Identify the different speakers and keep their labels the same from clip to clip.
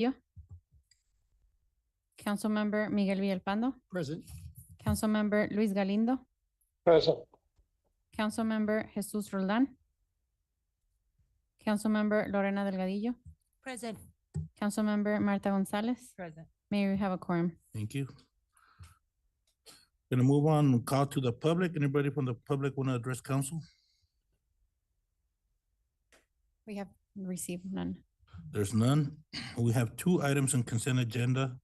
Speaker 1: Delgadillo. Councilmember Miguel Villalpando.
Speaker 2: Present.
Speaker 1: Councilmember Luis Galindo.
Speaker 2: Present.
Speaker 1: Councilmember Jesus Roldan. Councilmember Lorena Delgadillo.
Speaker 3: Present.
Speaker 1: Councilmember Marta Gonzalez.
Speaker 3: Present.
Speaker 1: Mayor, we have a quorum.
Speaker 4: Thank you. Gonna move on and call to the public. Anybody from the public want to address council?
Speaker 1: We have received none.
Speaker 4: There's none. We have two items on consent agenda.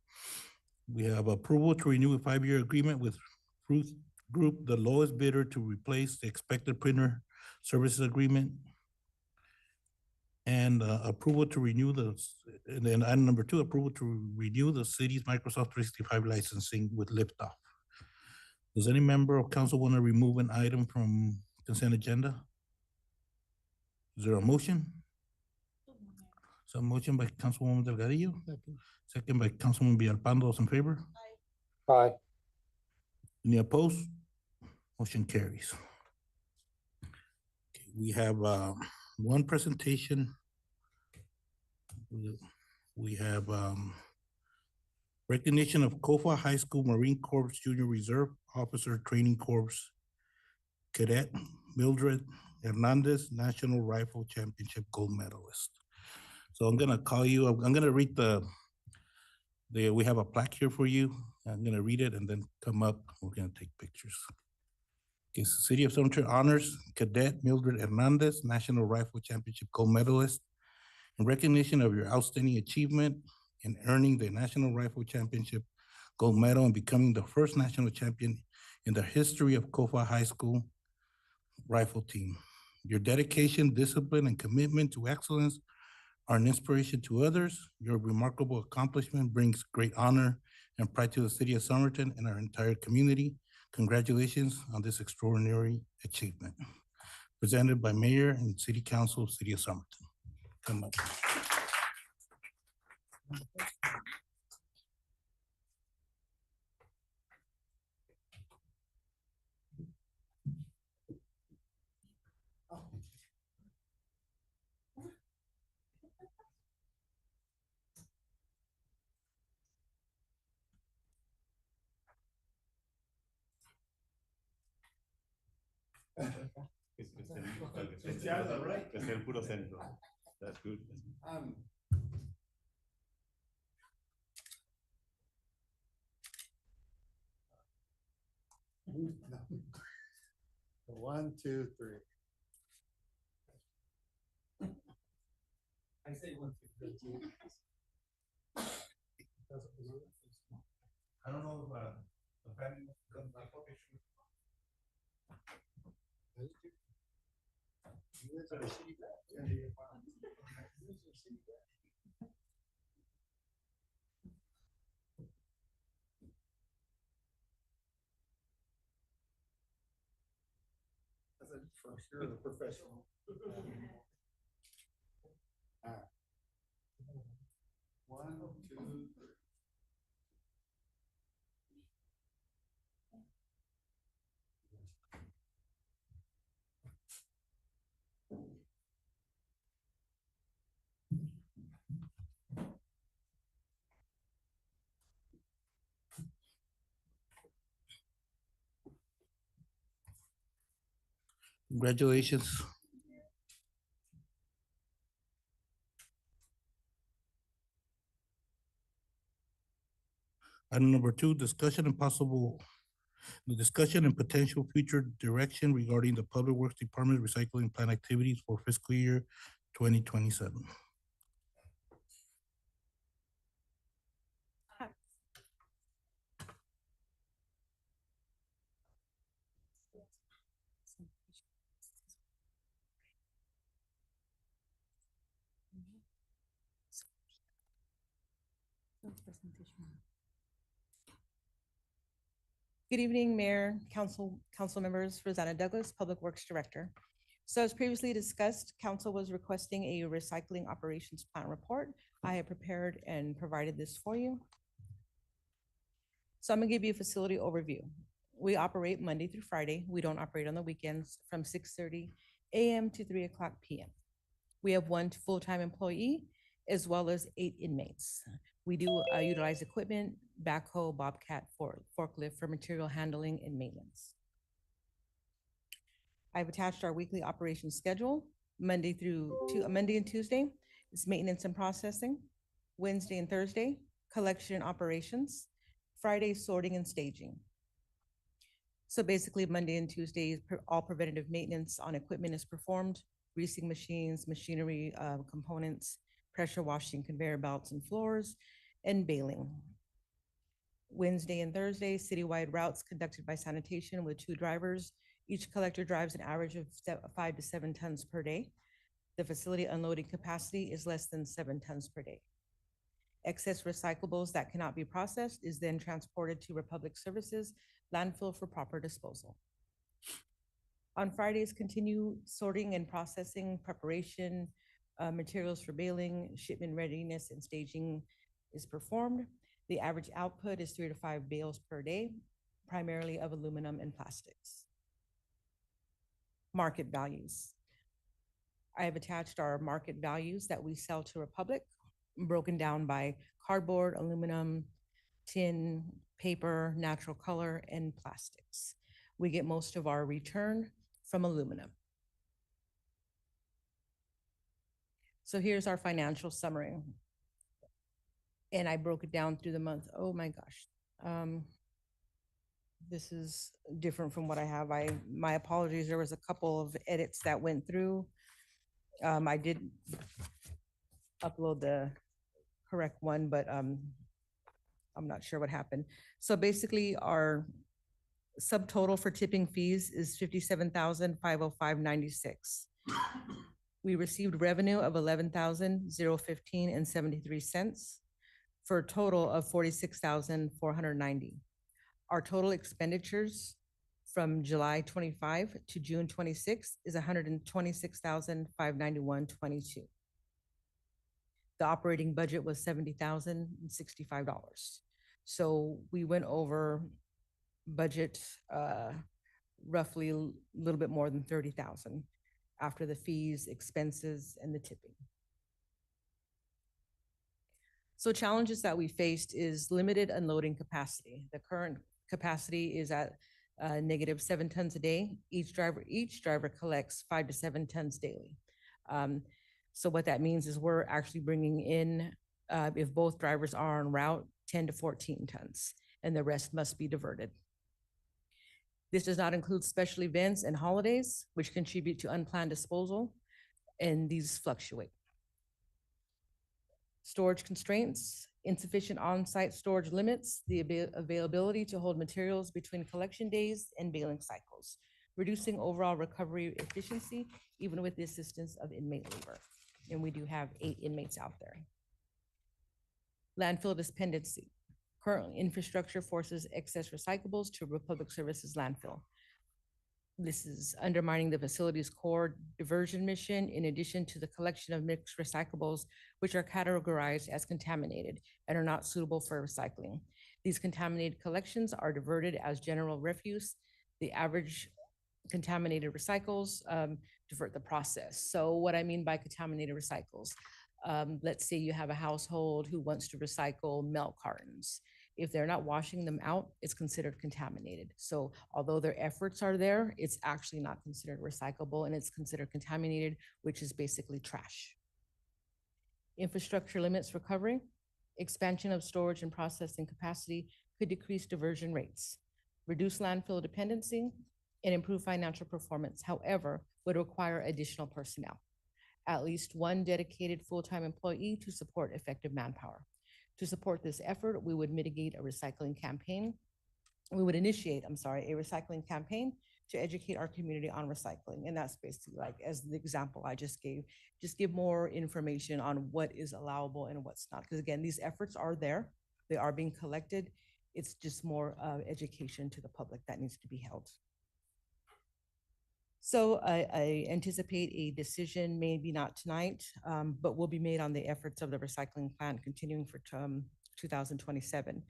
Speaker 4: We have approval to renew a 5-year agreement with Fruth Group, the lowest bidder, to replace the expected printer services agreement. And approval to renew and then item number 2, approval to renew the city's Microsoft 365 licensing with Liftoff. Does any member of council want to remove an item from consent agenda? Is there a motion? So motion by Councilwoman Delgadillo, second by Councilwoman Villalpando. Those in favor?
Speaker 2: Aye.
Speaker 4: Any opposed? Motion carries. Okay, we have one presentation. We have recognition of Kofa High School Marine Corps Junior Reserve Officer Training Corps Cadet Mildreth Hernandez, National Rifle Championship Gold Medalist. So I'm gonna call you, I'm gonna read we have a plaque here for you. I'm gonna read it and then come up, we're gonna take pictures. Okay, so City of Somerton honors Cadet Mildred Hernandez, National Rifle Championship Gold Medalist, in recognition of your outstanding achievement in earning the National Rifle Championship Gold Medal and becoming the first national champion in the history of Kofa High School Rifle Team. Your dedication, discipline, and commitment to excellence are an inspiration to others. Your remarkable accomplishment brings great honor and pride to the City of Somerton and our entire community. Congratulations on this extraordinary achievement. Presented by Mayor and City Council of City of Somerton. Come up.
Speaker 5: Right? Que sea el puro centro. That's good.
Speaker 2: One, two, three.
Speaker 6: I say 1, 2, 3.
Speaker 4: I don't know if the family comes back.
Speaker 2: That's for sure a professional. One, two, three.
Speaker 4: Congratulations. Item number 2, discussion and potential future direction regarding the Public Works Department recycling plan activities for fiscal year 2027.
Speaker 3: Good evening, Mayor, Council members, Rosanna Douglas, Public Works Director. So as previously discussed, Council was requesting a recycling operations plan report. I have prepared and provided this for you. So I'm gonna give you a facility overview. We operate Monday through Friday. We don't operate on the weekends from 6:30 a.m. to 3 o'clock p.m. We have 1 full-time employee as well as 8 inmates. We do utilize equipment, backhoe, bobcat, forklift for material handling and maintenance. I've attached our weekly operation schedule. Monday and Tuesday is maintenance and processing. Wednesday and Thursday, collection and operations. Friday, sorting and staging. So basically, Monday and Tuesday, all preventative maintenance on equipment is performed, greasing machines, machinery, components, pressure washing conveyor belts and floors, and baling. Wednesday and Thursday, citywide routes conducted by sanitation with 2 drivers. Each collector drives an average of 5 to 7 tons per day. The facility unloading capacity is less than 7 tons per day. Excess recyclables that cannot be processed is then transported to Republic Services landfill for proper disposal. On Fridays, continue sorting and processing, preparation, materials for baling, shipment readiness, and staging is performed. The average output is 3 to 5 bales per day, primarily of aluminum and plastics. Market values. I have attached our market values that we sell to Republic, broken down by cardboard, aluminum, tin, paper, natural color, and plastics. We get most of our return from aluminum. So here's our financial summary. And I broke it down through the month. Oh my gosh. This is different from what I have. My apologies. There was a couple of edits that went through. I did upload the correct one, but I'm not sure what happened. So basically our subtotal for tipping fees is $57,505.96. We received revenue of $11,015.73 for a total of $46,490. Our total expenditures from July 25 to June 26 is $126,591.22. The operating budget was $70,065. So we went over budget roughly a little bit more than 30,000 after the fees, expenses, and the tipping. So challenges that we faced is limited unloading capacity. The current capacity is at -7 tons a day. Each driver collects 5 to 7 tons daily. So what that means is we're actually bringing in, if both drivers are en route, 10 to 14 tons, and the rest must be diverted. This does not include special events and holidays, which contribute to unplanned disposal, and these fluctuate. Storage constraints, insufficient on-site storage limits the availability to hold materials between collection days and baling cycles, reducing overall recovery efficiency, even with the assistance of inmate labor. And we do have 8 inmates out there. Landfill dependency. Currently, infrastructure forces excess recyclables to Republic Services landfill. This is undermining the facility's core diversion mission, in addition to the collection of mixed recyclables, which are categorized as contaminated and are not suitable for recycling. These contaminated collections are diverted as general refuse. The average contaminated recycles divert the process. So what I mean by contaminated recycles, let's say you have a household who wants to recycle milk cartons. If they're not washing them out, it's considered contaminated. So although their efforts are there, it's actually not considered recyclable and it's considered contaminated, which is basically trash. Infrastructure limits recovery. Expansion of storage and processing capacity could decrease diversion rates, reduce landfill dependency, and improve financial performance. However, would require additional personnel, at least 1 dedicated full-time employee to support effective manpower. To support this effort, we would initiate a recycling campaign to educate our community on recycling. And that's basically like, as the example I just gave, just give more information on what is allowable and what's not. Because again, these efforts are there, they are being collected. It's just more education to the public that needs to be held. So I anticipate a decision, maybe not tonight, but will be made on the efforts of the recycling plant continuing for 2027.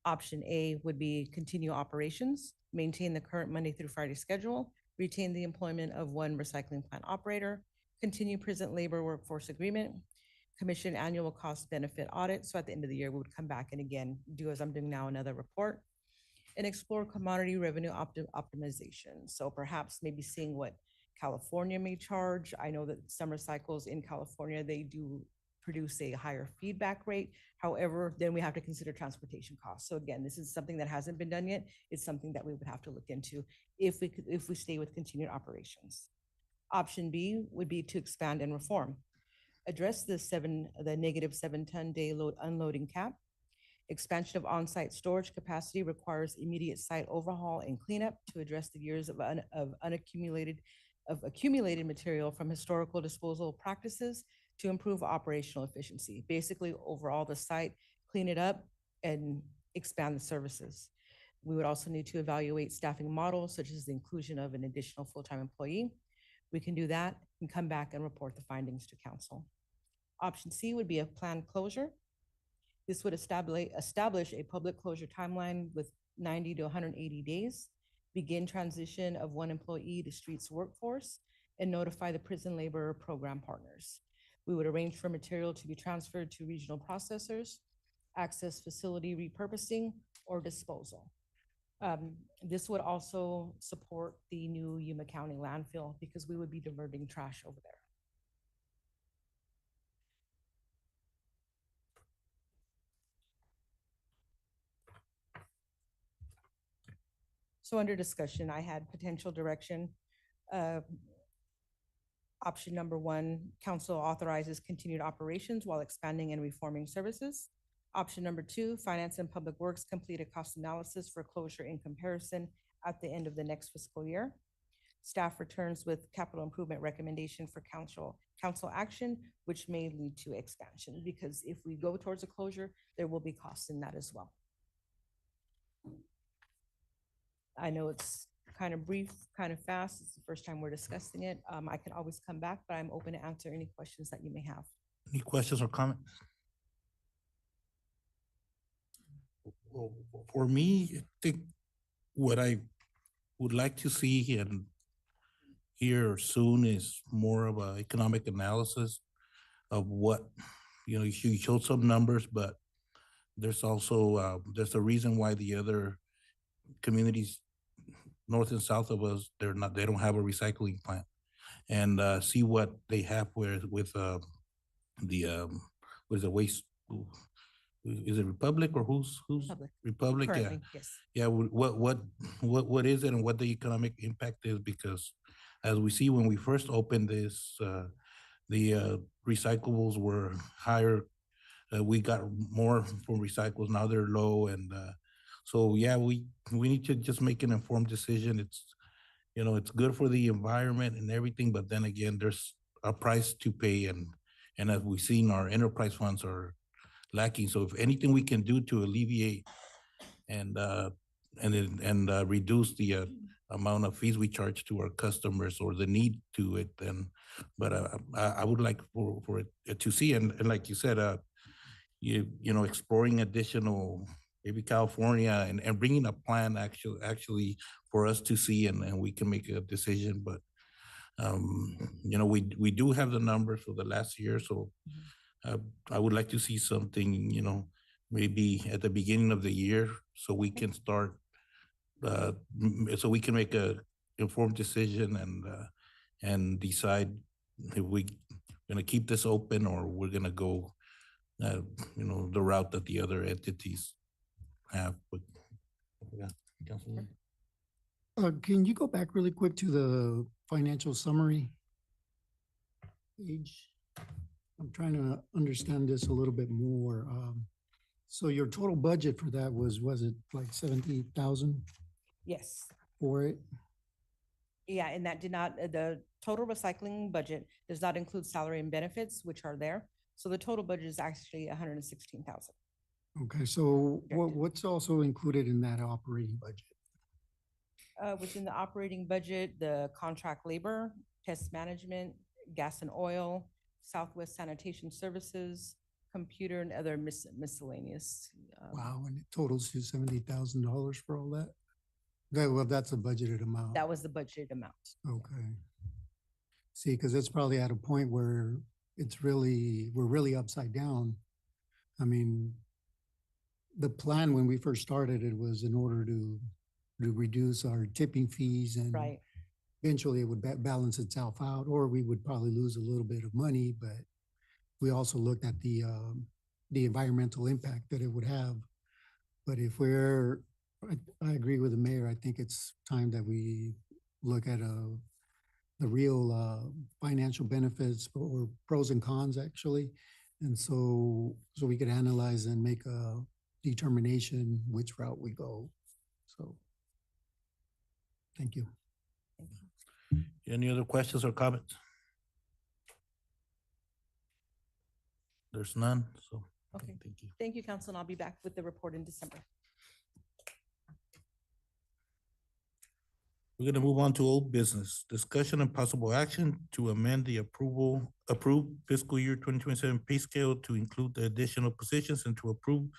Speaker 3: Option A would be continue operations, maintain the current Monday through Friday schedule, retain the employment of 1 recycling plant operator, continue present labor workforce agreement, commission annual cost benefit audit. So at the end of the year, we would come back and again, do as I'm doing now, another report. And explore commodity revenue optimization. So perhaps maybe seeing what California may charge. I know that summer cycles in California, they do produce a higher feedback rate. However, then we have to consider transportation costs. So again, this is something that hasn't been done yet. It's something that we would have to look into if we stay with continued operations. Option B would be to expand and reform. Address the negative 7-ton day load unloading cap. Expansion of on-site storage capacity requires immediate site overhaul and cleanup to address the years of accumulated material from historical disposal practices to improve operational efficiency. Basically, overall the site, clean it up and expand the services. We would also need to evaluate staffing models, such as the inclusion of an additional full-time employee. We can do that and come back and report the findings to council. Option C would be a planned closure. This would establish a public closure timeline with 90 to 180 days, begin transition of one employee to streets workforce, and notify the prison labor program partners. We would arrange for material to be transferred to regional processors, access facility repurposing, or disposal. This would also support the new Yuma County landfill because we would be diverting trash over there. So under discussion, I had potential direction. Option number 1, council authorizes continued operations while expanding and reforming services. Option number 2, finance and public works complete a cost analysis for closure in comparison at the end of the next fiscal year. Staff returns with capital improvement recommendation for council action, which may lead to expansion, because if we go towards a closure, there will be costs in that as well. I know it's kind of brief, kind of fast. It's the first time we're discussing it. I can always come back, but I'm open to answer any questions that you may have.
Speaker 4: Any questions or comments? Well, for me, I think what I would like to see and hear soon is more of an economic analysis of what, you showed some numbers, but there's also, there's a reason why the other communities north and south of us, they don't have a recycling plant, and see what they have with the waste. Is it Republic or who's Republic?
Speaker 3: Currently, yes.
Speaker 4: Yeah. What is it and what the economic impact is? Because as we see when we first opened this, the recyclables were higher. We got more from recyclables. Now they're low, and so yeah, we need to just make an informed decision. It's it's good for the environment and everything, but then again, there's a price to pay, and as we've seen, our enterprise funds are lacking. So if anything we can do to alleviate and reduce the amount of fees we charge to our customers or the need to it, then, but I would like for it to see, and like you said, exploring additional, maybe California, and bringing a plan actually for us to see, and we can make a decision. But we do have the numbers for the last year, so I would like to see something, maybe at the beginning of the year, so we can start, so we can make a informed decision and decide if we're gonna keep this open or we're gonna go, the route that the other entities have. But yeah, Councilman.
Speaker 2: Can you go back really quick to the financial summary page? I'm trying to understand this a little bit more. So your total budget for that was it like 70,000
Speaker 3: Yes.
Speaker 2: for it?
Speaker 3: Yeah, and that did not, the total recycling budget does not include salary and benefits, which are there. So the total budget is actually 116,000.
Speaker 2: Okay, so what's also included in that operating budget?
Speaker 3: Within the operating budget, the contract labor, pest management, gas and oil, Southwest Sanitation Services, computer, and other miscellaneous.
Speaker 2: Wow, and it totals to $70,000 for all that? That's a budgeted amount.
Speaker 3: That was the budgeted amount.
Speaker 2: Okay. See, because it's probably at a point where we're really upside down. I mean, the plan when we first started it was in order to reduce our tipping fees and
Speaker 3: Right.
Speaker 2: eventually it would balance itself out, or we would probably lose a little bit of money, but we also looked at the environmental impact that it would have. But if I agree with the mayor, I think it's time that we look at the real financial benefits or pros and cons actually. And so we could analyze and make a determination which route we go. So, thank you.
Speaker 4: Any other questions or comments? There's none, so.
Speaker 3: Okay.
Speaker 4: Thank you.
Speaker 3: Thank you, council, and I'll be back with the report in December.
Speaker 4: We're gonna move on to old business. Discussion and possible action to amend the approved fiscal year 2027 pay scale to include the additional positions and to approve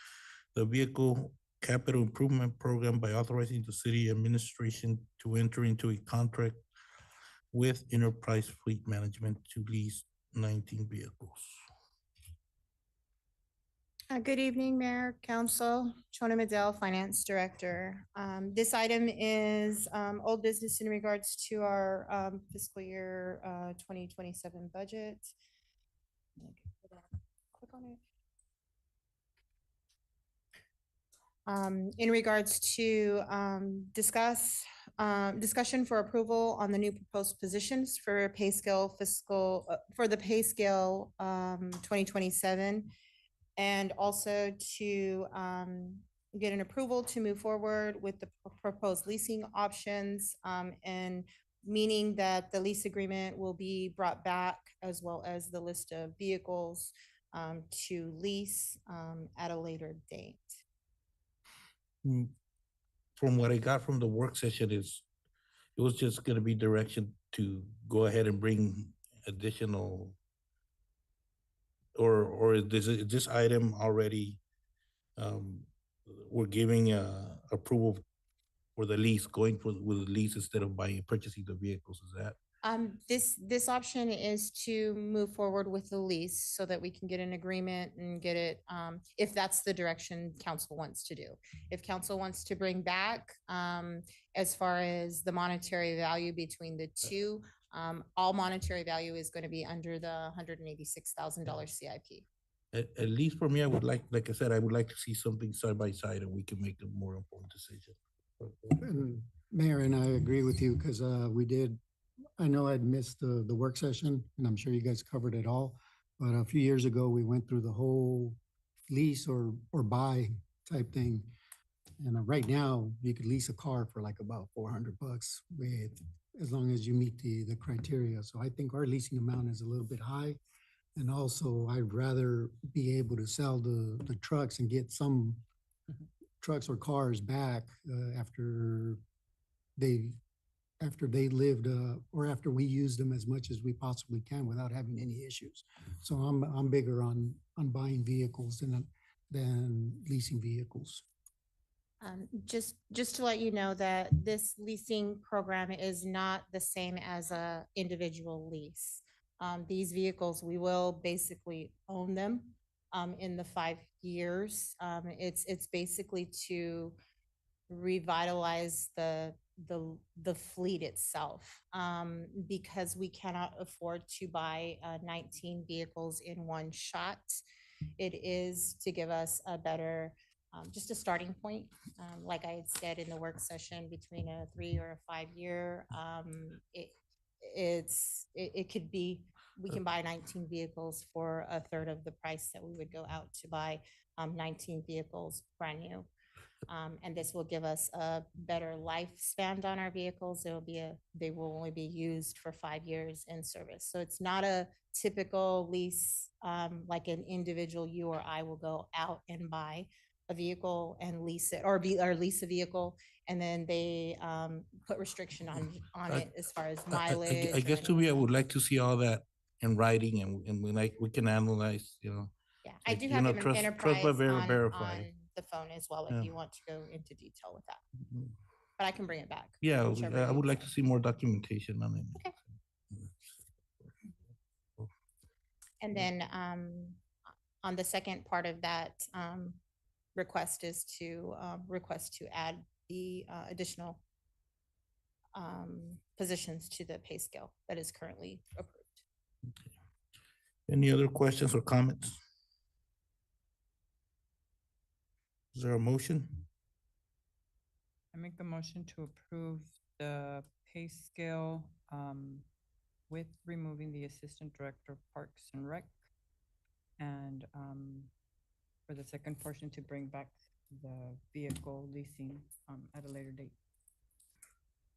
Speaker 4: the vehicle capital improvement program by authorizing the city administration to enter into a contract with Enterprise Fleet Management to lease 19 vehicles.
Speaker 6: Good evening, Mayor, Council, Chona Medell, Finance Director. This item is old business in regards to our fiscal year 2027 budget. Click on it. In regards to discussion for approval on the new proposed positions for pay scale for the pay scale 2027. And also to get an approval to move forward with the proposed leasing options, and meaning that the lease agreement will be brought back as well as the list of vehicles to lease at a later date.
Speaker 4: From what I got from the work session it was just gonna be direction to go ahead and bring additional or is this item already, we're giving approval for the lease, going with the lease instead of purchasing the vehicles, is that?
Speaker 6: This option is to move forward with the lease so that we can get an agreement and get it, if that's the direction council wants to do. If council wants to bring back, as far as the monetary value between the two, all monetary value is going to be under the $186,000 CIP.
Speaker 4: At least for me, I would like I said, I would like to see something side by side and we can make a more informed decision.
Speaker 2: And Mayor, and I agree with you because I know I'd missed the work session and I'm sure you guys covered it all. But a few years ago, we went through the whole lease or buy type thing. And right now you could lease a car for like about $400 as long as you meet the criteria. So I think our leasing amount is a little bit high. And also I'd rather be able to sell the trucks and get some trucks or cars back after they lived or after we use them as much as we possibly can without having any issues. So I'm bigger on buying vehicles than leasing vehicles.
Speaker 6: Just to let you know that this leasing program is not the same as a individual lease. These vehicles, we will basically own them in the 5 years. It's basically to revitalize the fleet itself, because we cannot afford to buy 19 vehicles in one shot. It is to give us a better, just a starting point. Like I had said in the work session, between a 3 or a 5 year, it could be, we can buy 19 vehicles for a third of the price that we would go out to buy 19 vehicles brand new. And this will give us a better lifespan on our vehicles. They will only be used for 5 years in service. So it's not a typical lease, like an individual, you or I will go out and buy a vehicle and lease it, or lease a vehicle, and then they put restriction on it as far as mileage.
Speaker 4: I guess to me, I would like to see all that in writing and we can analyze,
Speaker 6: Yeah, I
Speaker 4: like,
Speaker 6: do
Speaker 4: you
Speaker 6: have
Speaker 4: know,
Speaker 6: them in
Speaker 4: trust
Speaker 6: Enterprise
Speaker 4: but verify.
Speaker 6: on the phone as well,
Speaker 4: Yeah.
Speaker 6: if you want to go into detail with that. But I can bring it back.
Speaker 4: Yeah,
Speaker 6: whichever
Speaker 4: I
Speaker 6: you
Speaker 4: would like
Speaker 6: decide.
Speaker 4: to see more documentation on it.
Speaker 6: Okay. And then on the second part of that request is to request to add the additional positions to the pay scale that is currently approved.
Speaker 4: Any other questions or comments? Is there a motion?
Speaker 7: I make the motion to approve the pay scale with removing the Assistant Director of Parks and Rec. And for the second portion, to bring back the vehicle leasing at a later date.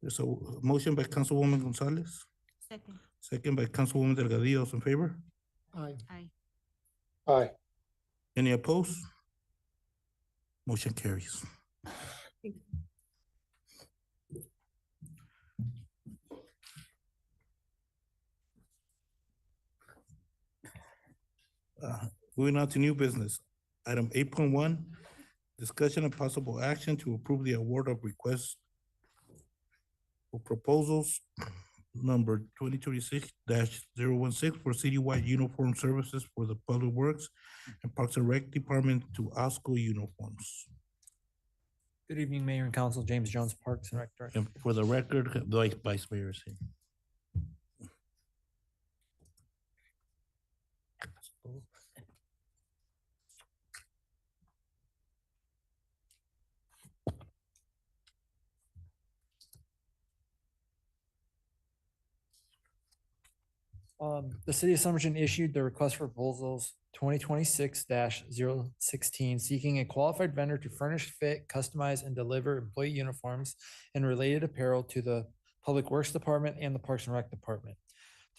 Speaker 4: There's a motion by Councilwoman Gonzalez,
Speaker 6: Second.
Speaker 4: second by Councilwoman Delgadillo. Those in favor?
Speaker 2: Aye.
Speaker 6: Aye.
Speaker 5: Aye.
Speaker 4: Any opposed? Motion carries. Moving on to new business. Item 8.1, discussion and possible action to approve the award of requests for proposals number 2026-016 for citywide uniform services for the Public Works and Parks and Rec Department to OSCO uniforms.
Speaker 8: Good evening, Mayor and Council. James Jones, Parks and Rec Director.
Speaker 4: And for the record, the Vice Mayor is here.
Speaker 8: The city of Somerton issued the request for proposals 2026-016, seeking a qualified vendor to furnish, fit, customize, and deliver employee uniforms and related apparel to the Public Works Department and the Parks and Rec Department.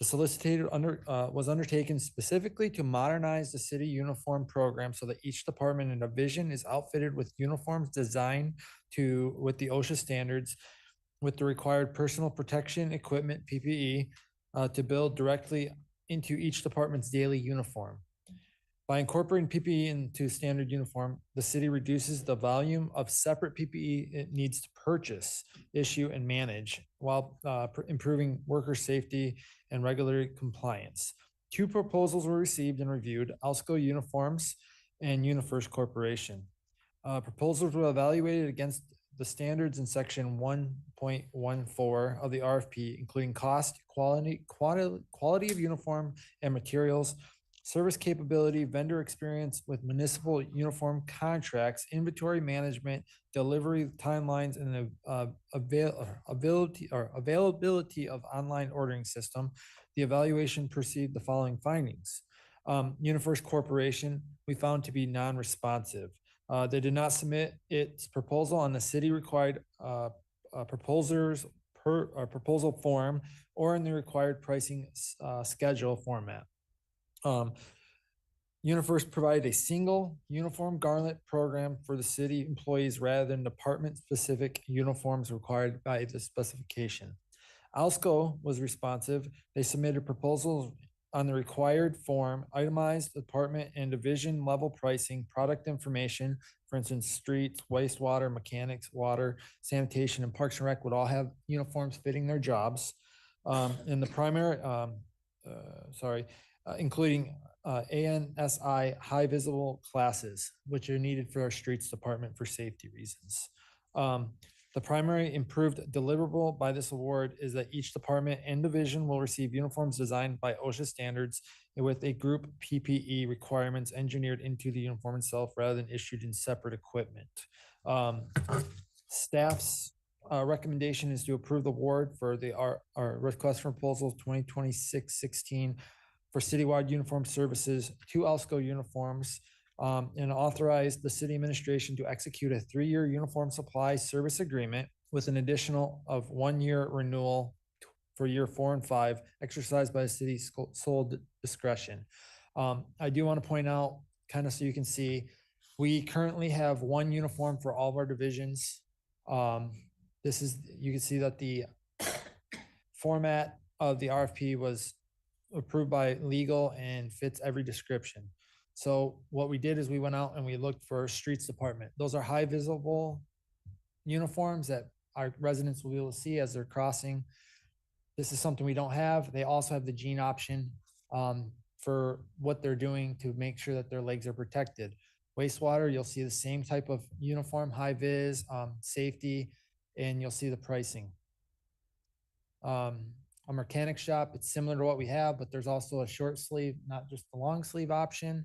Speaker 8: The solicitation was undertaken specifically to modernize the city uniform program so that each department and division is outfitted with uniforms designed with the OSHA standards, with the required personal protection equipment, PPE, to build directly into each department's daily uniform. By incorporating PPE into standard uniform, the city reduces the volume of separate PPE it needs to purchase, issue, and manage, while improving worker safety and regulatory compliance. 2 proposals were received and reviewed: OSCO Uniforms and UniFirst Corporation. Proposals were evaluated against the standards in section 1.14 of the RFP, including cost, quality of uniform and materials, service capability, vendor experience with municipal uniform contracts, inventory management, delivery timelines, and availability of online ordering system. The evaluation perceived the following findings. UniFirst Corporation, we found to be non-responsive. They did not submit its proposal on the city required proposal form or in the required pricing schedule format. UniFirst provided a single uniform garment program for the city employees rather than department-specific uniforms required by the specification. OSCO was responsive. They submitted proposals on the required form, itemized department and division level pricing, product information, for instance, streets, wastewater, mechanics, water, sanitation, and Parks and Rec would all have uniforms fitting their jobs. In the primary, including ANSI high visible classes, which are needed for our streets department for safety reasons. The primary improved deliverable by this award is that each department and division will receive uniforms designed by OSHA standards with a group PPE requirements engineered into the uniform itself rather than issued in separate equipment. Staff's recommendation is to approve the award for our request for proposals 2026-16 for citywide uniform services to OSCO uniforms, and authorize the city administration to execute a 3-year uniform supply service agreement with an additional of 1-year renewal for year 4 and 5, exercised by the city's sole discretion. I do want to point out, kind of so you can see, we currently have 1 uniform for all of our divisions. You can see that the format of the RFP was approved by legal and fits every description. So what we did is we went out and we looked for streets department. Those are high visible uniforms that our residents will be able to see as they're crossing. This is something we don't have. They also have the jean option. for what they're doing to make sure that their legs are protected. Wastewater, you'll see the same type of uniform, high vis, safety, and you'll see the pricing. A mechanic shop, it's similar to what we have, but there's also a short sleeve, not just the long sleeve option.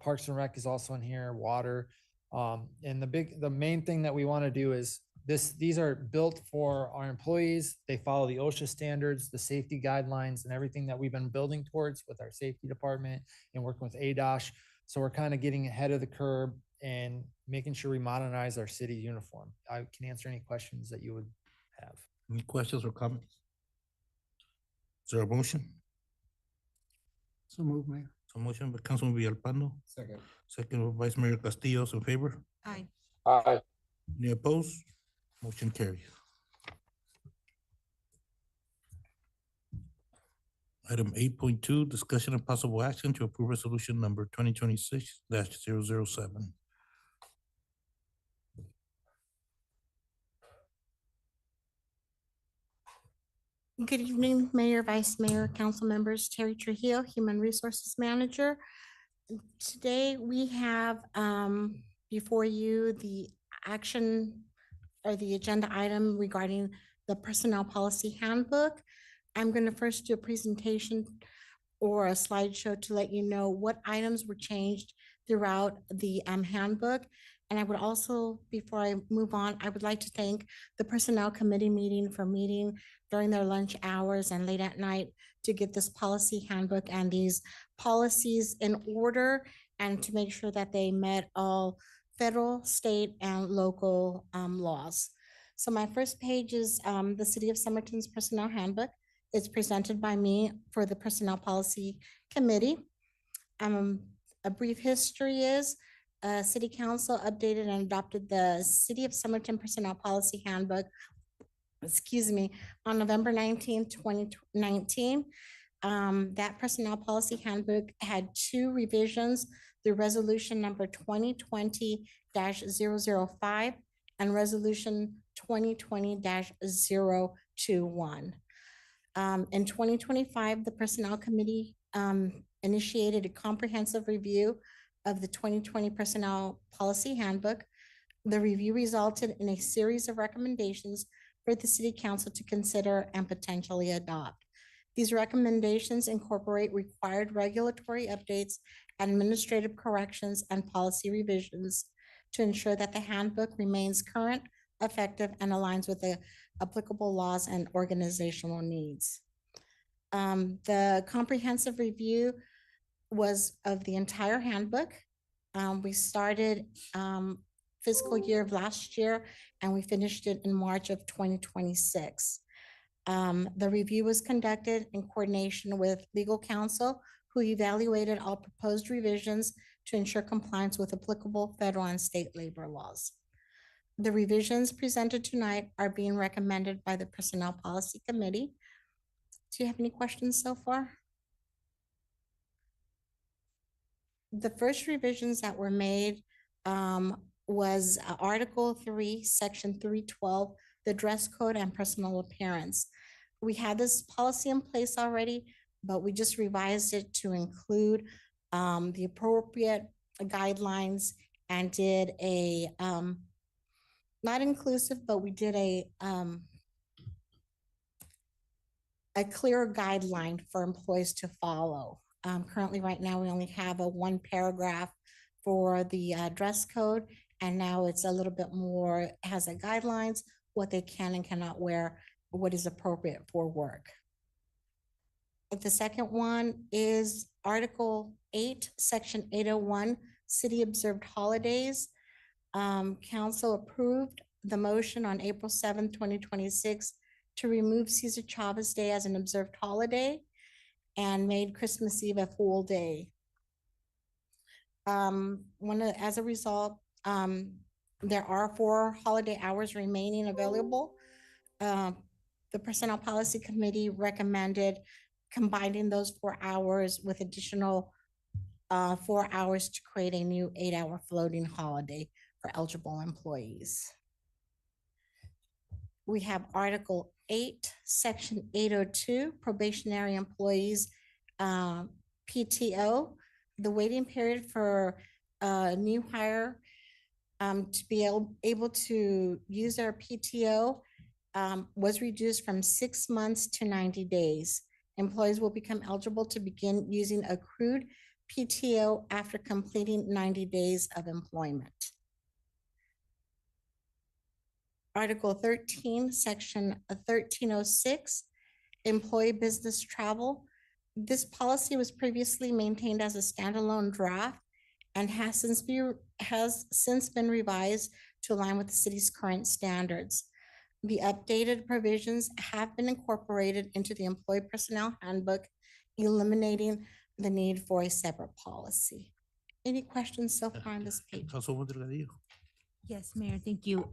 Speaker 8: Parks and Rec is also in here, water. And the main thing that we want to do is these are built for our employees. They follow the OSHA standards, the safety guidelines, and everything that we've been building towards with our safety department and working with ADOSH. So we're kind of getting ahead of the curve and making sure we modernize our city uniform. I can answer any questions that you would have.
Speaker 4: Any questions or comments? Is there a motion?
Speaker 2: So move, Mayor.
Speaker 4: So motion by Councilman Villalpando,
Speaker 2: Second.
Speaker 4: second by Vice Mayor Castillo, in favor?
Speaker 3: Aye.
Speaker 9: Aye.
Speaker 4: Any opposed? Motion carries. Item 8.2, discussion and possible action to approve resolution number 2026-007.
Speaker 6: Good evening, Mayor, Vice Mayor, council members, Terry Trujillo, Human Resources Manager. Today, we have before you the action or the agenda item regarding the Personnel Policy Handbook. I'm going to first do a presentation or a slideshow to let you know what items were changed throughout the handbook. And I would also, before I move on, I would like to thank the Personnel Committee meeting for meeting during their lunch hours and late at night to get this policy handbook and these policies in order and to make sure that they met all federal, state, and local laws. So my first page is the City of Somerton's Personnel Handbook. It's presented by me for the Personnel Policy Committee. A brief history is City Council updated and adopted the City of Somerton Personnel Policy Handbook, on November 19, 2019. That Personnel Policy Handbook had 2 revisions through resolution number 2020-005 and resolution 2020-021. In 2025, the Personnel Committee initiated a comprehensive review of the 2020 Personnel Policy Handbook. The review resulted in a series of recommendations for the City Council to consider and potentially adopt. These recommendations incorporate required regulatory updates, administrative corrections, and policy revisions to ensure that the handbook remains current, effective, and aligns with the applicable laws and organizational needs. The comprehensive review was of the entire handbook. We started fiscal year of last year and we finished it in March of 2026. The review was conducted in coordination with legal counsel who evaluated all proposed revisions to ensure compliance with applicable federal and state labor laws. The revisions presented tonight are being recommended by the Personnel Policy Committee. Do you have any questions so far? The first revisions that were made was Article 3, Section 312, the dress code and personal appearance. We had this policy in place already, but we just revised it to include the appropriate guidelines and did a, not inclusive, but we did a clear guideline for employees to follow. Currently, right now, we only have a 1 paragraph for the dress code, and now it's a little bit more, has a guidelines, what they can and cannot wear, what is appropriate for work. The second one is Article 8, Section 801, City Observed Holidays. Council approved the motion on April 7, 2026 to remove Cesar Chavez Day as an observed holiday and made Christmas Eve a full day. As a result, there are 4 holiday hours remaining available. The Personnel Policy Committee recommended combining those 4 hours with additional 4 hours to create a new 8-hour floating holiday for eligible employees. We have Article
Speaker 9: 8, Section 802, probationary employees, PTO. The waiting period for a new hire to be able to use their PTO was reduced from 6 months to 90 days. Employees will become eligible to begin using accrued PTO after completing 90 days of employment. Article 13, Section 1306, employee business travel. This policy was previously maintained as a standalone draft and has since been revised to align with the city's current standards. The updated provisions have been incorporated into the employee personnel handbook, eliminating the need for a separate policy. Any questions so far on this page?
Speaker 4: Councilwoman Delgadillo.
Speaker 10: Yes, Mayor, thank you.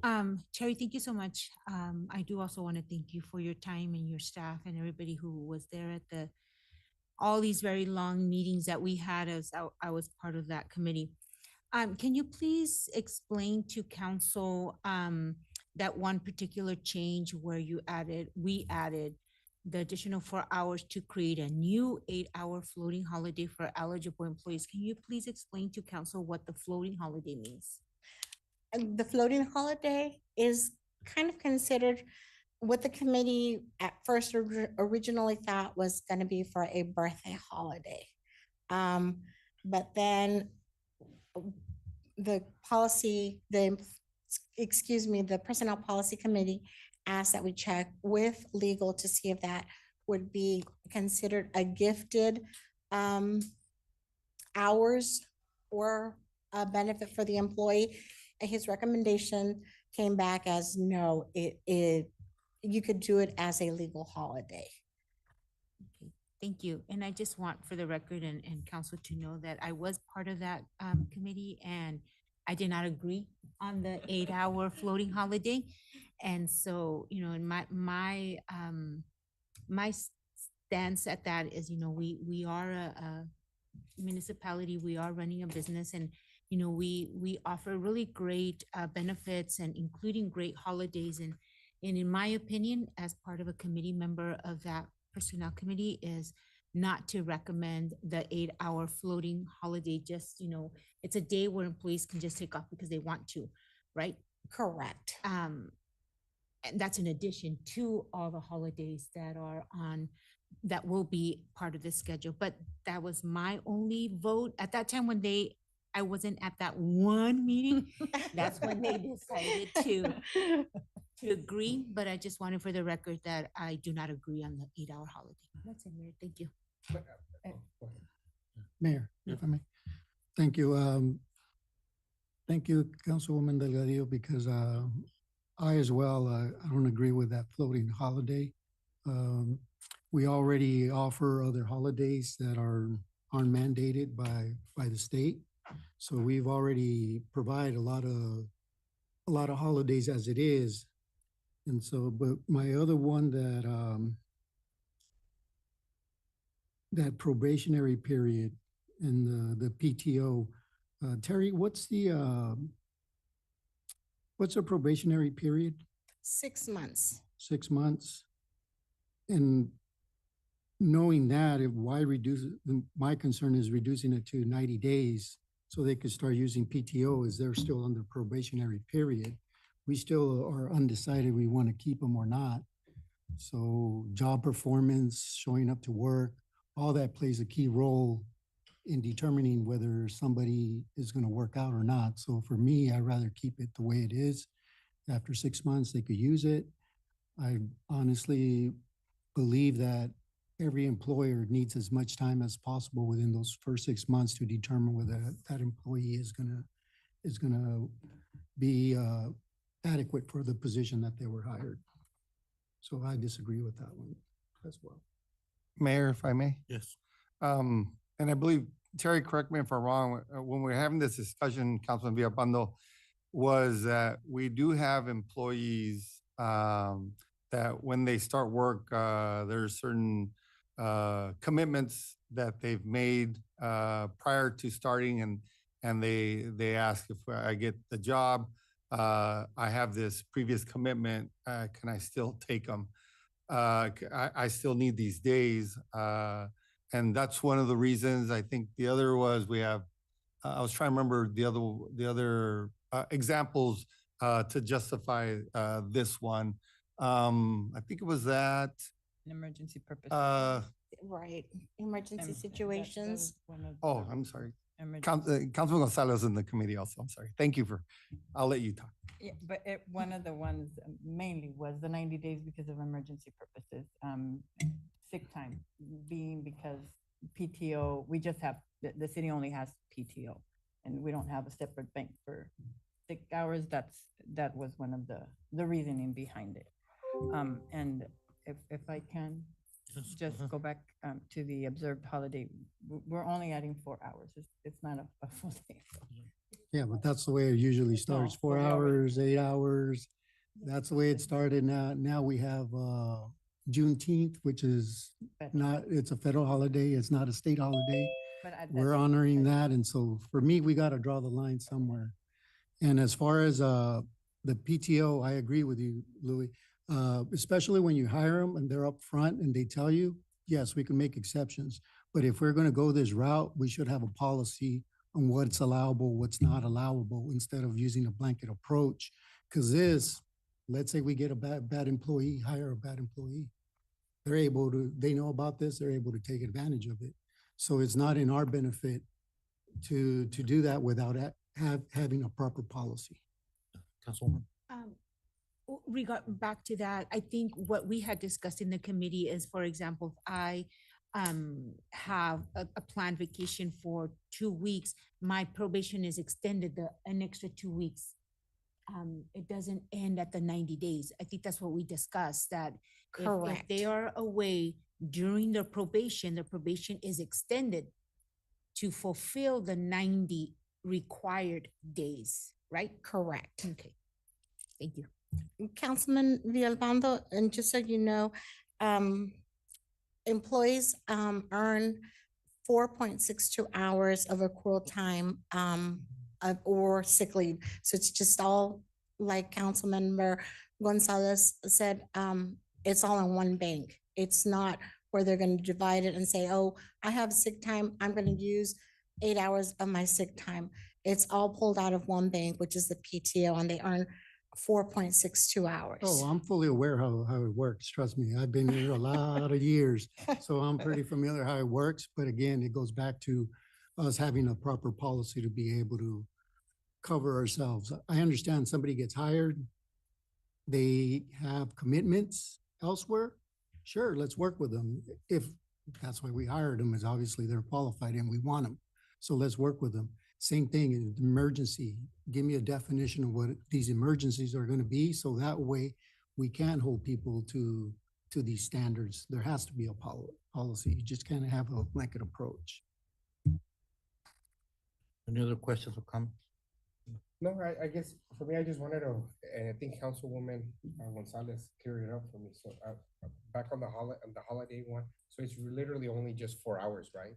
Speaker 10: Cherry, thank you so much. I do also want to thank you for your time and your staff and everybody who was there at all these very long meetings that we had as I was part of that committee. Can you please explain to council that one particular change where we added the additional 4 hours to create a new 8-hour floating holiday for eligible employees? Can you please explain to council what the floating holiday means?
Speaker 9: And the floating holiday is kind of considered what the committee at first originally thought was going to be for a birthday holiday. But then the Personnel Policy Committee asked that we check with legal to see if that would be considered a gifted hours or a benefit for the employee. His recommendation came back as no, you could do it as a legal holiday.
Speaker 10: Okay, thank you. And I just want for the record and council to know that I was part of that committee and I did not agree on the 8-hour floating holiday. And so, in my stance at that is, we are a municipality, we are running a business, and we offer really great benefits and including great holidays. And in my opinion, as part of a committee member of that personnel committee, is not to recommend the 8-hour floating holiday. Just, it's a day where employees can just take off because they want to, right?
Speaker 9: Correct.
Speaker 10: And that's in addition to all the holidays that will be part of the schedule. But that was my only vote at that time when I wasn't at that one meeting. That's when they decided to agree. But I just wanted for the record that I do not agree on the 8-hour holiday. That's it, Mayor. Thank you.
Speaker 2: Mayor, if I may. Thank you. Thank you, Councilwoman Delgadillo, because I as well, I don't agree with that floating holiday. We already offer other holidays that aren't mandated by the state. So we've already provided a lot of holidays as it is. And so, but my other one that probationary period and the PTO, Terry, what's a probationary period?
Speaker 9: 6 months.
Speaker 2: 6 months. And knowing that, why reduce it? My concern is reducing it to 90 days so they could start using PTO as they're still under probationary period. We still are undecided we want to keep them or not. So job performance, showing up to work, all that plays a key role in determining whether somebody is going to work out or not. So for me, I'd rather keep it the way it is. After 6 months, they could use it. I honestly believe that every employer needs as much time as possible within those first 6 months to determine whether that employee is gonna be adequate for the position that they were hired. So I disagree with that one as well.
Speaker 11: Mayor, if I may.
Speaker 4: Yes.
Speaker 11: And I believe, Terry, correct me if I'm wrong, when we're having this discussion, Councilman Villapando, was that we do have employees that when they start work, there's certain commitments that they've made prior to starting, and they ask if I get the job, I have this previous commitment, can I still take them? I still need these days. And that's one of the reasons. I think the other was we have, I was trying to remember the other examples to justify this one. I think it was that,
Speaker 7: An emergency purpose.
Speaker 9: Right, emergency
Speaker 7: That
Speaker 9: situations.
Speaker 7: was one of
Speaker 11: oh,
Speaker 7: the
Speaker 11: I'm sorry.
Speaker 7: emergency-
Speaker 11: Councilman Gonzalez in the committee also. I'm sorry. Thank you for, I'll let you talk.
Speaker 7: Yeah, but one of the ones mainly was the 90 days because of emergency purposes. Sick time being because PTO, we just have, the city only has PTO and we don't have a separate bank for sick hours. That was one of the reasoning behind it. And if I can just go back to the observed holiday, we're only adding 4 hours. It's not a full day.
Speaker 2: Yeah, but that's the way it usually starts,
Speaker 7: No,
Speaker 2: 4
Speaker 7: but we already-
Speaker 2: hours, 8 hours. That's the way it started. Now we have Juneteenth, which is not, it's a federal holiday. It's not a state holiday.
Speaker 7: But
Speaker 2: We're honoring that. And so for me, we got to draw the line somewhere. And as far as the PTO, I agree with you, Louis. Especially when you hire them and they're up front and they tell you, yes, we can make exceptions. But if we're going to go this route, we should have a policy on what's allowable, what's not allowable, instead of using a blanket approach. Because let's say we get a bad employee, hire a bad employee. They know about this, they're able to take advantage of it. So it's not in our benefit to do that without having a proper policy.
Speaker 4: Councilwoman?
Speaker 10: Back to that, I think what we had discussed in the committee is, for example, if I have a planned vacation for 2 weeks, my probation is extended an extra 2 weeks. It doesn't end at the 90 days. I think that's what we discussed, that if
Speaker 9: Correct.
Speaker 10: they are away during their probation is extended to fulfill the 90 required days, right?
Speaker 9: Correct.
Speaker 10: Okay, thank you.
Speaker 9: Councilman Villalpando, and just so you know, employees earn 4.62 hours of accrual time or sick leave. So it's just all, like Councilmember Gonzalez said, it's all in one bank. It's not where they're going to divide it and say, oh, I have sick time, I'm going to use 8 hours of my sick time. It's all pulled out of one bank, which is the PTO, and they earn 4.62 hours.
Speaker 2: Oh, I'm fully aware how it works. Trust me, I've been here a lot of years. So I'm pretty familiar how it works. But again, it goes back to us having a proper policy to be able to cover ourselves. I understand somebody gets hired, they have commitments elsewhere. Sure, let's work with them. If that's why we hired them, is obviously they're qualified and we want them. So let's work with them. Same thing in emergency. Give me a definition of what these emergencies are going to be, so that way we can hold people to these standards. There has to be a policy. You just can't have a blanket approach.
Speaker 4: Any other questions or comments?
Speaker 12: No, I guess for me, I just wanted to, and I think Councilwoman Gonzalez cleared it up for me. So back on the holiday one, so it's literally only just 4 hours, right?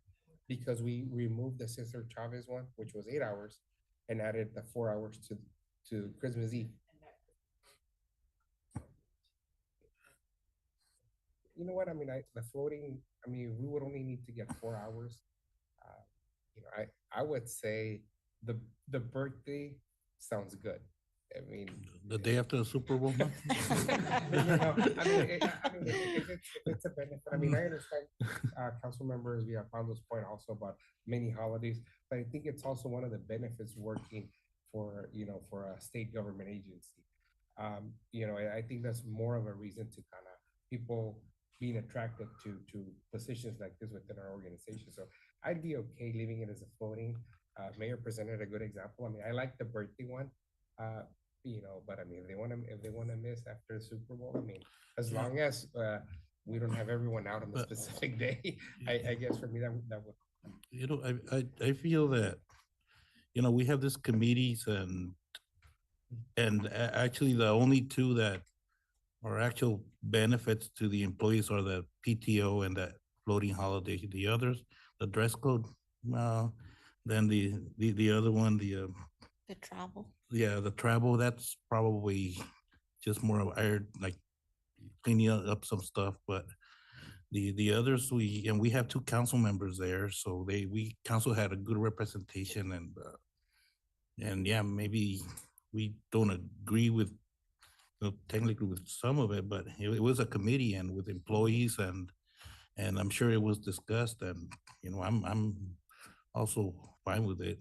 Speaker 12: Because we removed the Cesar Chavez one, which was 8 hours, and added the 4 hours to Christmas Eve. You know what? I mean, the floating, I mean, we would only need to get 4 hours. You know, I would say the birthday sounds good. I mean,
Speaker 4: The day after the Super Bowl?
Speaker 12: you know, I mean, if it's a benefit, I mean, I understand council members Villalpando's point also about many holidays, but I think it's also one of the benefits working for, you know, for a state government agency. You know, I think that's more of a reason to kind of people being attracted to positions like this within our organization. So I'd be okay leaving it as a floating. Mayor presented a good example. I mean, I like the birthday one. You know, but I mean, if they want to miss after the Super Bowl, I mean, as long as we don't have everyone out on the specific day, I guess for me that would.
Speaker 4: You know, I feel that, you know, we have these committees and actually the only two that are actual benefits to the employees are the PTO and that floating holiday. The others, the dress code, then the other one, the travel. Yeah, the travel, that's probably just more of like cleaning up some stuff, but the others, we have two council members there, so council had a good representation, and yeah, maybe we don't agree with, technically with some of it, but it was a committee and with employees, and I'm sure it was discussed, and, I'm also fine with it.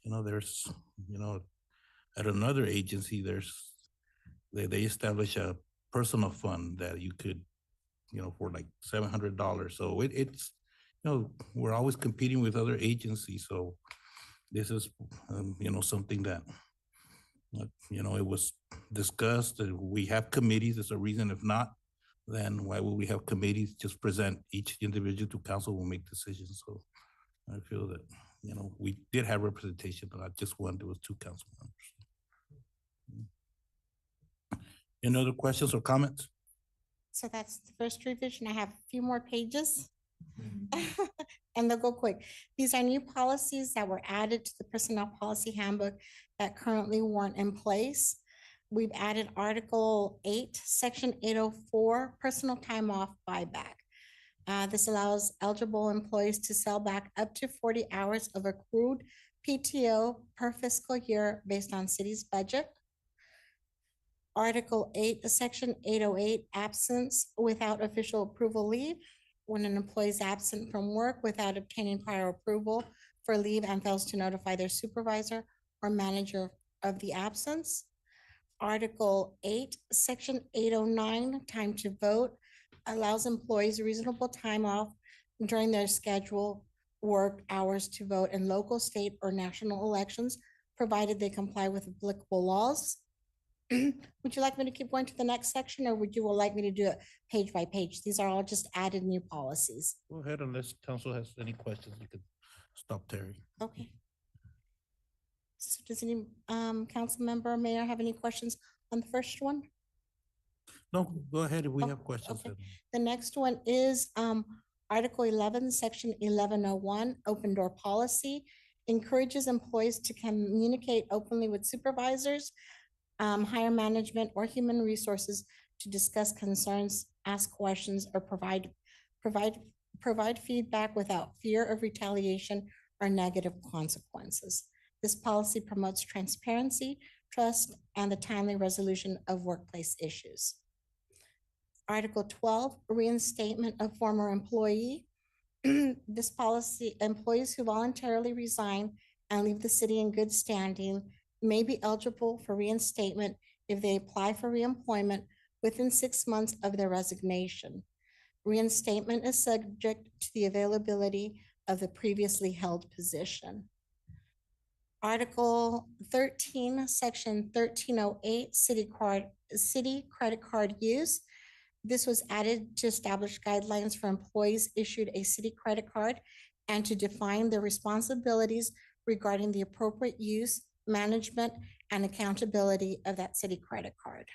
Speaker 4: There's, at another agency, they establish a personal fund that you could, for like $700. So it's, we're always competing with other agencies. So this is, something that, it was discussed. We have committees. There's a reason. If not, then why would we have committees? Just present each individual to council will make decisions. So I feel that, we did have representation, but not just one, there was two council members. Any other questions or comments?
Speaker 9: So that's the first revision. I have a few more pages. And they'll go quick. These are new policies that were added to the Personnel Policy Handbook that currently weren't in place. We've added Article 8, Section 804, personal time off buyback. This allows eligible employees to sell back up to 40 hours of accrued PTO per fiscal year based on city's budget. Article 8, Section 808, absence without official approval leave. When an employee is absent from work without obtaining prior approval for leave and fails to notify their supervisor or manager of the absence. Article 8, Section 809, time to vote, allows employees reasonable time off during their scheduled work hours to vote in local, state, or national elections, provided they comply with applicable laws. Would you like me to keep going to the next section, or would you like me to do it page by page? These are all just added new policies.
Speaker 4: Go ahead, unless council has any questions, you could stop Terry.
Speaker 9: Okay. So does any council member, mayor have any questions on the first one?
Speaker 4: No, go ahead if we
Speaker 9: Oh,
Speaker 4: have questions.
Speaker 9: okay. The next one is Article 11, Section 1101, open door policy, encourages employees to communicate openly with supervisors, higher management, or human resources to discuss concerns, ask questions, or provide feedback without fear of retaliation or negative consequences. This policy promotes transparency, trust, and the timely resolution of workplace issues. Article 12, reinstatement of former employee. This policy, employees who voluntarily resign and leave the city in good standing may be eligible for reinstatement if they apply for reemployment within 6 months of their resignation. Reinstatement is subject to the availability of the previously held position. Article 13, Section 1308, city credit card use. This was added to establish guidelines for employees issued a city credit card and to define their responsibilities regarding the appropriate use, management, and accountability of that city credit card.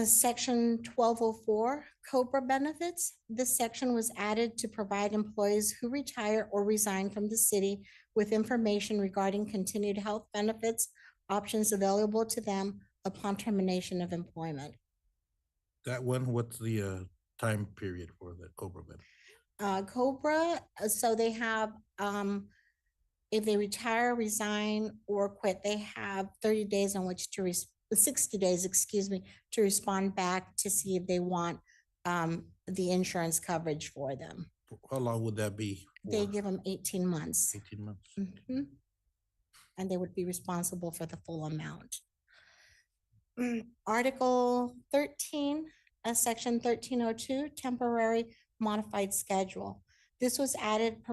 Speaker 9: Section 1204, COBRA benefits. This section was added to provide employees who retire or resign from the city with information regarding continued health benefits, options available to them upon termination of employment.
Speaker 4: That one, what's the time period for the COBRA benefit?
Speaker 9: COBRA, so they have, if they retire, resign, or quit, they have 30 days on which to 60 days, excuse me, to respond back to see if they want the insurance coverage for them.
Speaker 4: How long would that be?
Speaker 9: They give them 18 months.
Speaker 4: 18 months.
Speaker 9: Mhm. And they would be responsible for the full amount. Article 13, Section 1302, temporary modified schedule. This was added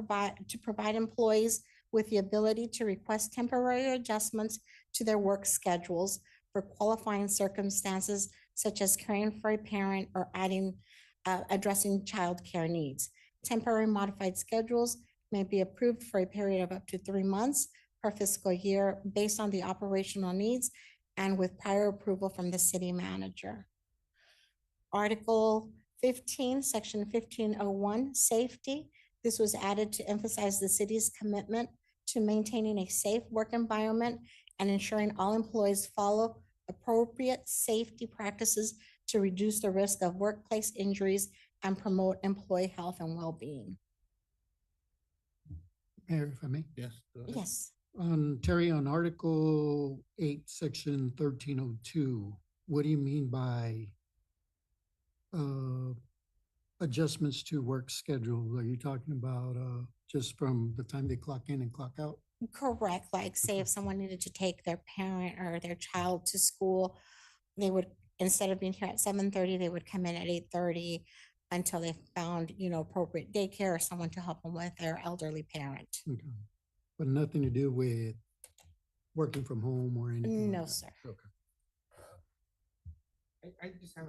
Speaker 9: to provide employees with the ability to request temporary adjustments to their work schedules for qualifying circumstances such as caring for a parent or addressing childcare needs. Temporary modified schedules may be approved for a period of up to 3 months per fiscal year based on the operational needs and with prior approval from the city manager. Article 15, Section 1501, safety. This was added to emphasize the city's commitment to maintaining a safe work environment and ensuring all employees follow appropriate safety practices to reduce the risk of workplace injuries and promote employee health and well-being.
Speaker 2: Mayor, if I may.
Speaker 4: Yes. go ahead.
Speaker 9: Yes.
Speaker 2: Terry, on Article 8, Section 1302, what do you mean by adjustments to work schedule? Are you talking about just from the time they clock in and clock out?
Speaker 9: Correct. Like say if someone needed to take their parent or their child to school, they would, instead of being here at 7:30, they would come in at 8:30 until they found, appropriate daycare or someone to help them with their elderly parent.
Speaker 2: Okay. But nothing to do with working from home or anything?
Speaker 9: No,
Speaker 2: like that?
Speaker 9: sir.
Speaker 2: Okay.
Speaker 12: I just have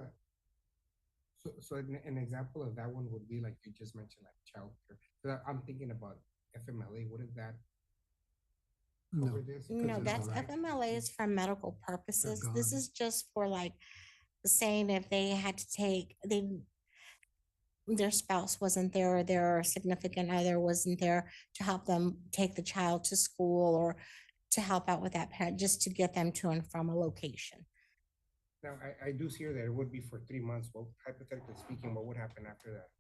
Speaker 12: so an example of that one would be like you just mentioned, like childcare. So I'm thinking about FMLA. What is that?
Speaker 2: No.
Speaker 12: Cover this? 'Cause
Speaker 9: No,
Speaker 12: it's
Speaker 9: that's
Speaker 12: right.
Speaker 9: FMLA is for medical purposes. This
Speaker 2: gone.
Speaker 9: is just for like saying if they had to take, their spouse wasn't there, or their significant other wasn't there to help them take the child to school or to help out with that parent, just to get them to and from a location.
Speaker 12: Now, I do see here that it would be for 3 months. Well, hypothetically speaking, what would happen after that?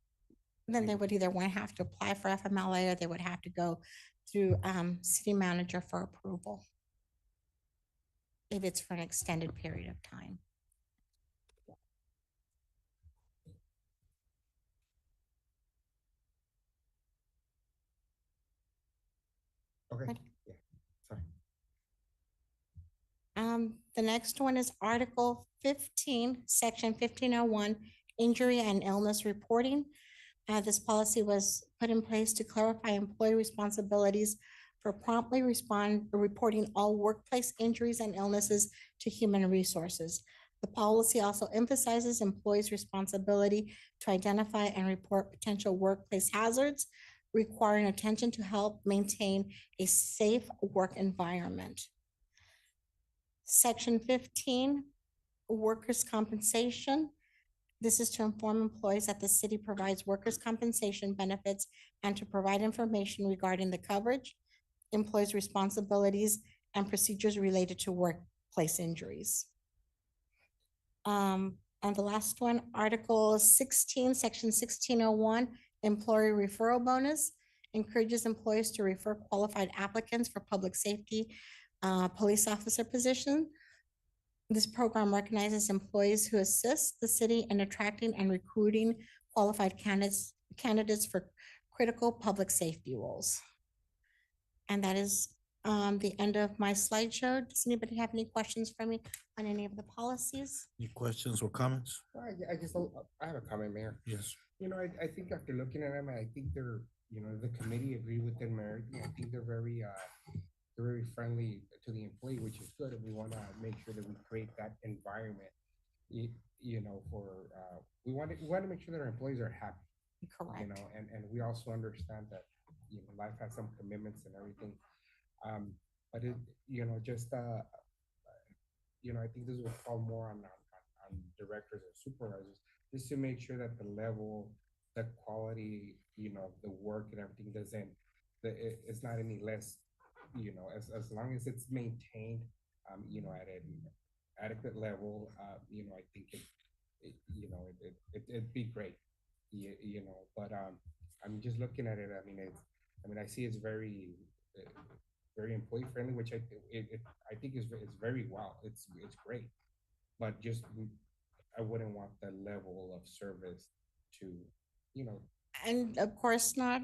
Speaker 9: Then they would either one have to apply for FMLA or they would have to go through city manager for approval if it's for an extended period of time.
Speaker 12: Okay,
Speaker 9: Right.
Speaker 12: yeah, sorry.
Speaker 9: The next one is Article 15, Section 1501, Injury and Illness Reporting. This policy was put in place to clarify employee responsibilities for promptly reporting all workplace injuries and illnesses to human resources. The policy also emphasizes employees' responsibility to identify and report potential workplace hazards, requiring attention to help maintain a safe work environment. Section 15, workers' compensation. This is to inform employees that the city provides workers' compensation benefits and to provide information regarding the coverage, employees' responsibilities, and procedures related to workplace injuries. And the last one, Article 16, Section 1601, Employee Referral Bonus, encourages employees to refer qualified applicants for public safety police officer position. This program recognizes employees who assist the city in attracting and recruiting qualified candidates for critical public safety roles. And that is the end of my slideshow. Does anybody have any questions for me on any of the policies?
Speaker 4: Any questions or comments?
Speaker 12: I guess I have a comment, Mayor.
Speaker 4: Yes.
Speaker 12: I think after looking at them, I think they're, the committee agreed with them, Mayor. I think they're very friendly to the employee, which is good. And we want to make sure that we create that environment, we want to make sure that our employees are happy.
Speaker 9: Correct.
Speaker 12: And we also understand that, life has some commitments and everything. But I think this will fall more on directors and supervisors, just to make sure that the level, the quality, the work and everything it's not any less, as long as it's maintained, at an adequate level, I think it'd be great, but I'm just looking at it. I see it's very, very employee friendly, which I think is very well. It's great, but just I wouldn't want the level of service to,
Speaker 9: And of course not,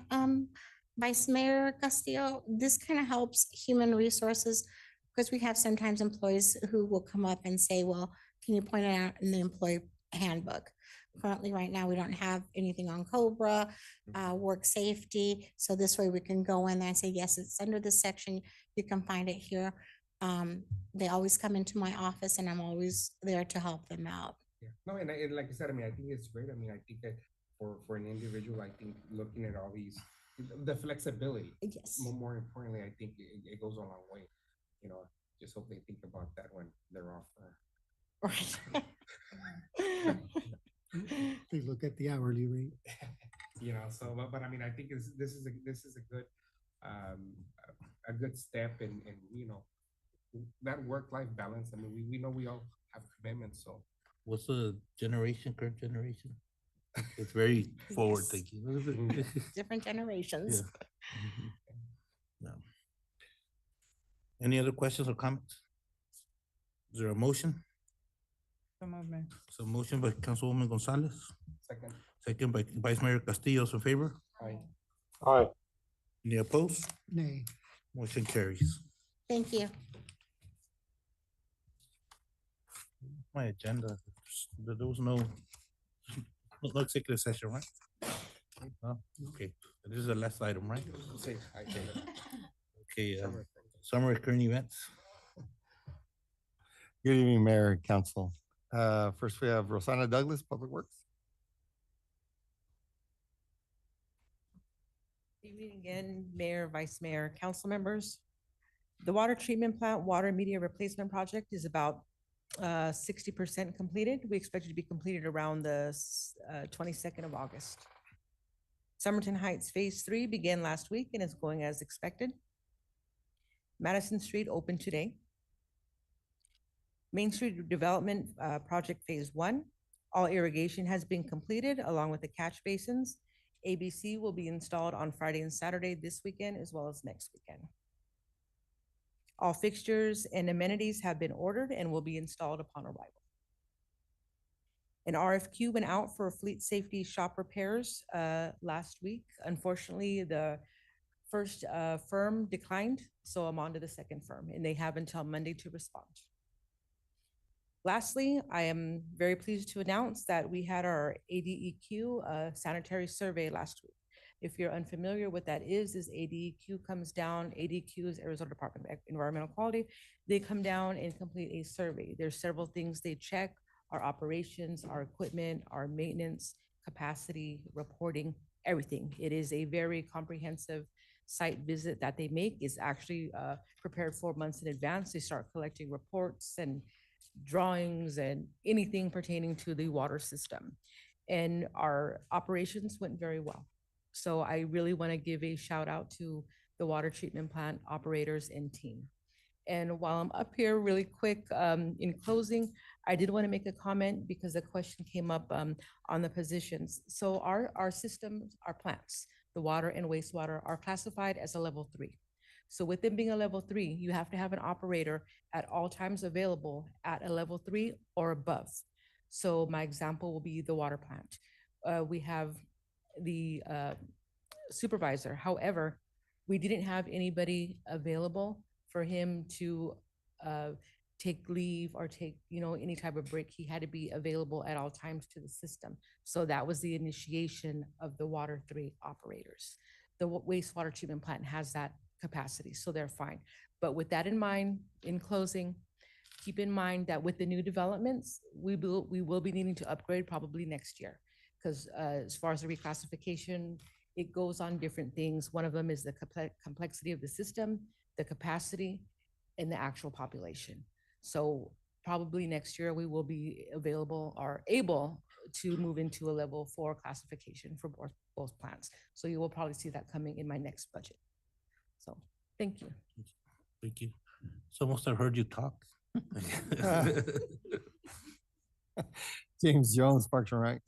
Speaker 9: Vice Mayor Castillo, this kind of helps human resources because we have sometimes employees who will come up and say, well, can you point it out in the employee handbook? Currently, right now, we don't have anything on COBRA, work safety. So this way we can go in there and say, yes, it's under this section. You can find it here. They always come into my office and I'm always there to help them out.
Speaker 12: yeah. No, and like I said, I think it's great. I think that for an individual, I think looking at all these, the flexibility.
Speaker 9: Yes.
Speaker 12: More importantly, I think it goes a long way. Just hope they think about that when they're off.
Speaker 9: Right.
Speaker 2: They look at the hourly rate.
Speaker 12: So, but I think this is a good, a good step in that work-life balance, I mean, we know we all have commitments, so.
Speaker 4: What's the generation, current generation? It's very forward
Speaker 9: Yes.
Speaker 4: thinking. What is it?
Speaker 9: Different generations.
Speaker 4: Yeah. Mhm. Yeah. Any other questions or comments? Is there a motion?
Speaker 7: So move, Mayor.
Speaker 4: So motion by Councilwoman Gonzalez,
Speaker 12: Second.
Speaker 4: second by Vice Mayor Castillo, in favor?
Speaker 12: Aye.
Speaker 4: Any opposed?
Speaker 2: Nay.
Speaker 4: Motion carries.
Speaker 9: Thank you.
Speaker 4: My agenda, there was no executive session, right? No, okay, this is the last item, right?
Speaker 12: Say, I say that.
Speaker 4: Okay, summer current events.
Speaker 11: Good evening, Mayor and Council. First, we have Rosanna Douglas, Public Works.
Speaker 3: Good evening again, Mayor, Vice Mayor, council members. The water treatment plant water media replacement project is about 60% completed. We expect it to be completed around the 22nd of August. Somerton Heights Phase 3 began last week and is going as expected. Madison Street opened today. Main Street Development Project Phase 1, all irrigation has been completed along with the catch basins. ABC will be installed on Friday and Saturday this weekend as well as next weekend. All fixtures and amenities have been ordered and will be installed upon arrival. An RFQ went out for fleet safety shop repairs last week. Unfortunately, the first firm declined, so I'm on to the second firm, and they have until Monday to respond. Lastly, I am very pleased to announce that we had our ADEQ sanitary survey last week. If you're unfamiliar, what that is ADEQ comes down, ADEQ is Arizona Department of Environmental Quality. They come down and complete a survey. There's several things they check: our operations, our equipment, our maintenance, capacity, reporting, everything. It is a very comprehensive site visit that they make. Is actually prepared 4 months in advance. They start collecting reports and drawings and anything pertaining to the water system. And our operations went very well. So I really want to give a shout out to the water treatment plant operators and team. And while I'm up here really quick, in closing, I did want to make a comment because a question came up on the positions. So our systems, our plants, the water and wastewater are classified as a level 3. So with them being a level 3, you have to have an operator at all times available at a level 3 or above. So my example will be the water plant. We have the supervisor. However, we didn't have anybody available for him to take leave or take, any type of break. He had to be available at all times to the system. So that was the initiation of the water 3 operators. The wastewater treatment plant has that capacity, so they're fine. But with that in mind, in closing, keep in mind that with the new developments, we will be needing to upgrade probably next year. Because as far as the reclassification, it goes on different things. One of them is the complexity of the system, the capacity, and the actual population. So probably next year, we will be available or able to move into a level 4 classification for both plants. So you will probably see that coming in my next budget. So thank you.
Speaker 4: Thank you. It's almost I heard you talk.
Speaker 11: James Jones, Parks and Rec.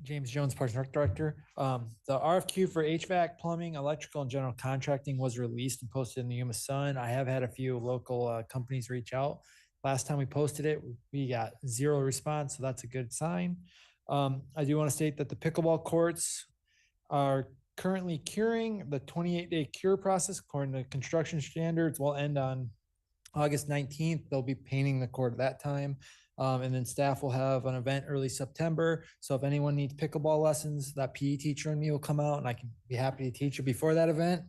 Speaker 8: James Jones, Parks and Rec Director. The RFQ for HVAC, plumbing, electrical, and general contracting was released and posted in the Yuma Sun. I have had a few local companies reach out. Last time we posted it, we got 0 response, so that's a good sign. I do want to state that the pickleball courts are currently curing. The 28-day cure process, according to construction standards, will end on August 19th. They'll be painting the court at that time. And then staff will have an event early September. So if anyone needs pickleball lessons, that PE teacher and me will come out and I can be happy to teach you before that event.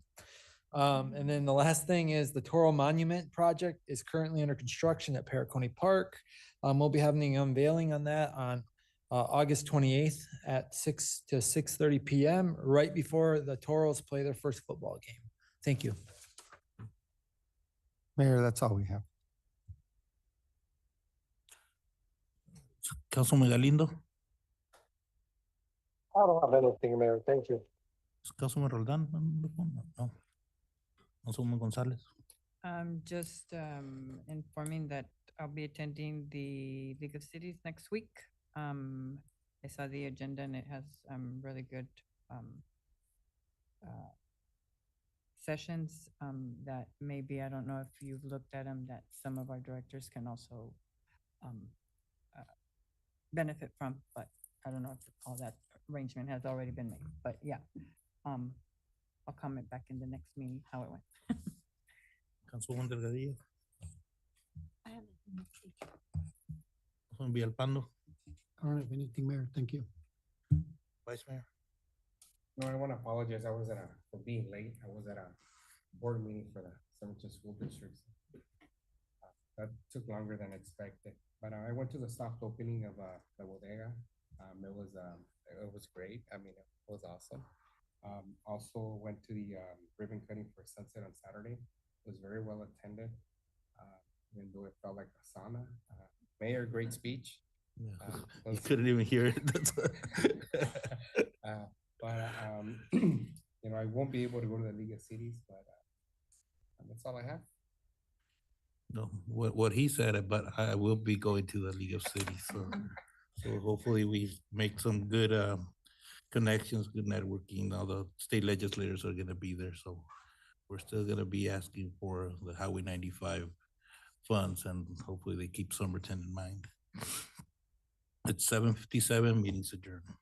Speaker 8: And then the last thing is the Toro Monument project is currently under construction at Paracone Park. We'll be having the unveiling on that on August 28th at 6 to 6:30 p.m. right before the Toros play their first football game. Thank you.
Speaker 11: Mayor, that's all we have.
Speaker 4: Councilman Galindo,
Speaker 12: I don't have anything, Mayor. Thank you.
Speaker 4: Councilman Roldan. No. Councilwoman Gonzalez.
Speaker 7: Just informing that I'll be attending the League of Cities next week. I saw the agenda and it has really good sessions that maybe, I don't know if you've looked at them, that some of our directors can also benefit from, but I don't know if all that arrangement has already been made, but yeah. I'll comment back in the next meeting how it went.
Speaker 4: Councilwoman Delgadillo.
Speaker 10: I have nothing. Thank you.
Speaker 4: Councilman Villalpando.
Speaker 2: I don't have anything, Mayor. Thank you.
Speaker 4: Vice Mayor.
Speaker 12: No, I want to apologize. For being late. I was at a board meeting for the Somerton School District. That took longer than expected, but I went to the soft opening of the bodega. It was great. I mean, it was awesome. Also went to the ribbon cutting for Sunset on Saturday. It was very well attended, even though it felt like a sauna. Mayor, great speech.
Speaker 4: You couldn't even hear it.
Speaker 12: I won't be able to go to the League of Cities, but that's all I have.
Speaker 4: No, what he said, but I will be going to the League of Cities, so hopefully we make some good connections, good networking. All the state legislators are gonna be there, so we're still gonna be asking for the Highway 95 funds, and hopefully they keep Somerton in mind. It's 7:57, meeting's adjourned.